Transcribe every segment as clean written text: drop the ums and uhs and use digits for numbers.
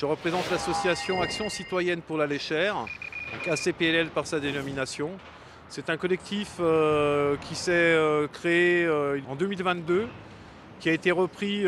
Je représente l'association Action citoyenne pour la Léchère, donc ACPLL par sa dénomination. C'est un collectif qui s'est créé en 2022, qui a été repris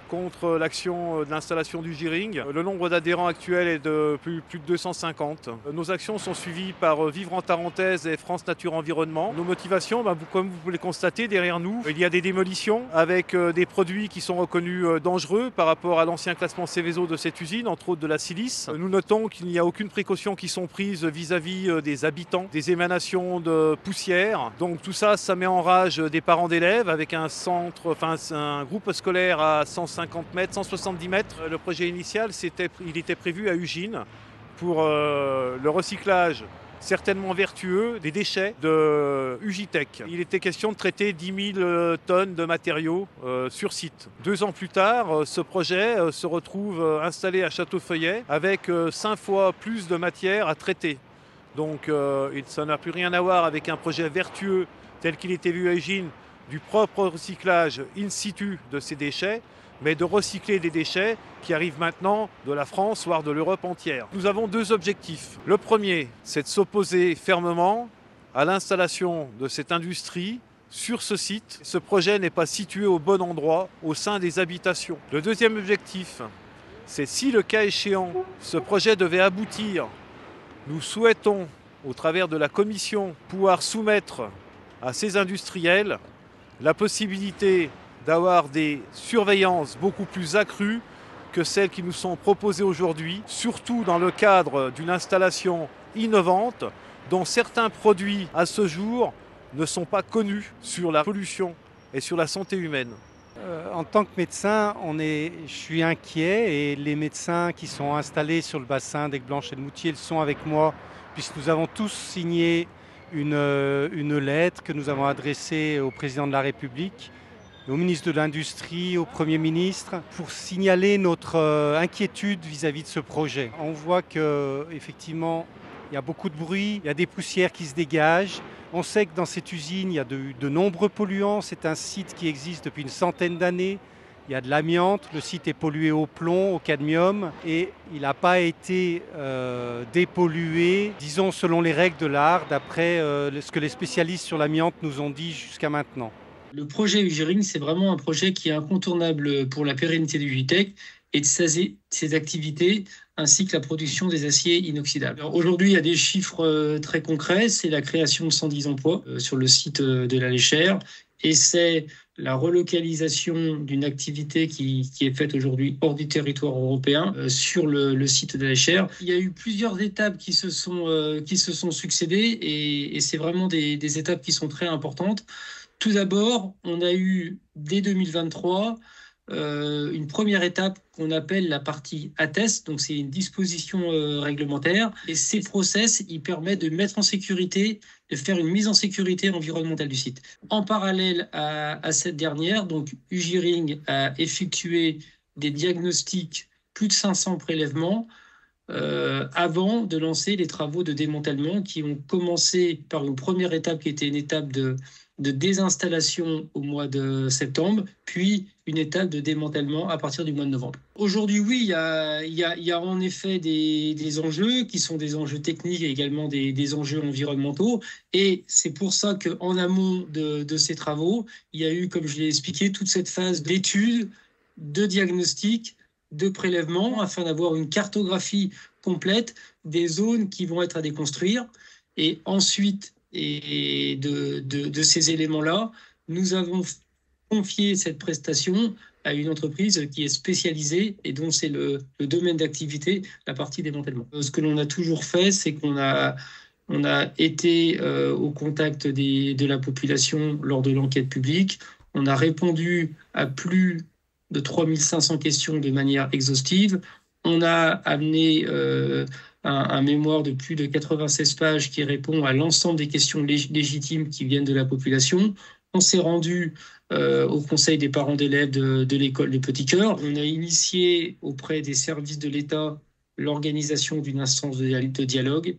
contre l'action de l'installation du Giring. Le nombre d'adhérents actuel est de plus de 250. Nos actions sont suivies par Vivre en Tarentaise et France Nature Environnement. Nos motivations, comme vous pouvez le constater derrière nous, il y a des démolitions avec des produits qui sont reconnus dangereux par rapport à l'ancien classement Seveso de cette usine, entre autres de la silice. Nous notons qu'il n'y a aucune précaution qui sont prises vis-à-vis des habitants, des émanations de poussière. Donc tout ça, ça met en rage des parents d'élèves avec un groupe scolaire à 150 mètres, 170 mètres. Le projet initial, il était prévu à Ugine pour le recyclage certainement vertueux des déchets de Ugitech. Il était question de traiter 10 000 tonnes de matériaux sur site. 2 ans plus tard, ce projet se retrouve installé à Château-Feuillet avec 5 fois plus de matière à traiter. Donc ça n'a plus rien à voir avec un projet vertueux tel qu'il était vu à Ugine, du propre recyclage in situ de ces déchets, mais de recycler des déchets qui arrivent maintenant de la France, voire de l'Europe entière. Nous avons 2 objectifs. Le premier, c'est de s'opposer fermement à l'installation de cette industrie sur ce site. Ce projet n'est pas situé au bon endroit, au sein des habitations. Le deuxième objectif, c'est si le cas échéant, ce projet devait aboutir, nous souhaitons, au travers de la commission, pouvoir soumettre à ces industriels la possibilité d'avoir des surveillances beaucoup plus accrues que celles qui nous sont proposées aujourd'hui, surtout dans le cadre d'une installation innovante dont certains produits à ce jour ne sont pas connus sur la pollution et sur la santé humaine. En tant que médecin, je suis inquiet et les médecins qui sont installés sur le bassin d'Aigueblanche et de Moutier le sont avec moi, puisque nous avons tous signé une lettre que nous avons adressée au président de la République, au ministre de l'Industrie, au Premier ministre, pour signaler notre inquiétude vis-à-vis de ce projet. On voit qu'effectivement, il y a beaucoup de bruit, il y a des poussières qui se dégagent. On sait que dans cette usine, il y a de nombreux polluants. C'est un site qui existe depuis une centaine d'années. Il y a de l'amiante, le site est pollué au plomb, au cadmium, et il n'a pas été dépollué, disons selon les règles de l'art, d'après ce que les spécialistes sur l'amiante nous ont dit jusqu'à maintenant. Le projet Ugirine, c'est vraiment un projet qui est incontournable pour la pérennité du Ugitech et de ses activités, ainsi que la production des aciers inoxydables. Aujourd'hui, il y a des chiffres très concrets. C'est la création de 110 emplois sur le site de la Léchère, et c'est la relocalisation d'une activité qui est faite aujourd'hui hors du territoire européen sur le site de la Léchère. Il y a eu plusieurs étapes qui se sont succédées et c'est vraiment des étapes qui sont très importantes. Tout d'abord, on a eu dès 2023 une première étape qu'on appelle la partie attest, donc c'est une disposition réglementaire, et ces process, ils permettent de mettre en sécurité, de faire une mise en sécurité environnementale du site. En parallèle à cette dernière, donc Ugirine a effectué des diagnostics, plus de 500 prélèvements, avant de lancer les travaux de démantèlement qui ont commencé par une première étape qui était une étape de désinstallation au mois de septembre, puis une étape de démantèlement à partir du mois de novembre. Aujourd'hui, oui, il y a en effet des enjeux qui sont des enjeux techniques et également des enjeux environnementaux. Et c'est pour ça qu'en amont de ces travaux, il y a eu, comme je l'ai expliqué, toute cette phase d'études, de diagnostic, de prélèvement, afin d'avoir une cartographie complète des zones qui vont être à déconstruire. Et ensuite, et de ces éléments-là, nous avons confié cette prestation à une entreprise qui est spécialisée et dont c'est le domaine d'activité, la partie démantèlement. Ce que l'on a toujours fait, c'est qu'on a été au contact de la population lors de l'enquête publique. On a répondu à plus de 3500 questions de manière exhaustive. On a amené un mémoire de plus de 96 pages qui répond à l'ensemble des questions légitimes qui viennent de la population. On s'est rendu au conseil des parents d'élèves de l'école des Petits Cœurs. On a initié auprès des services de l'État l'organisation d'une instance de dialogue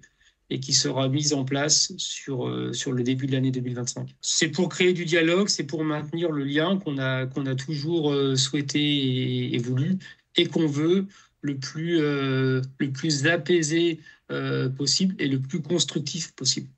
et qui sera mise en place sur le début de l'année 2025. C'est pour créer du dialogue, c'est pour maintenir le lien qu'on a toujours souhaité et voulu, et qu'on veut le plus apaisé possible et le plus constructif possible.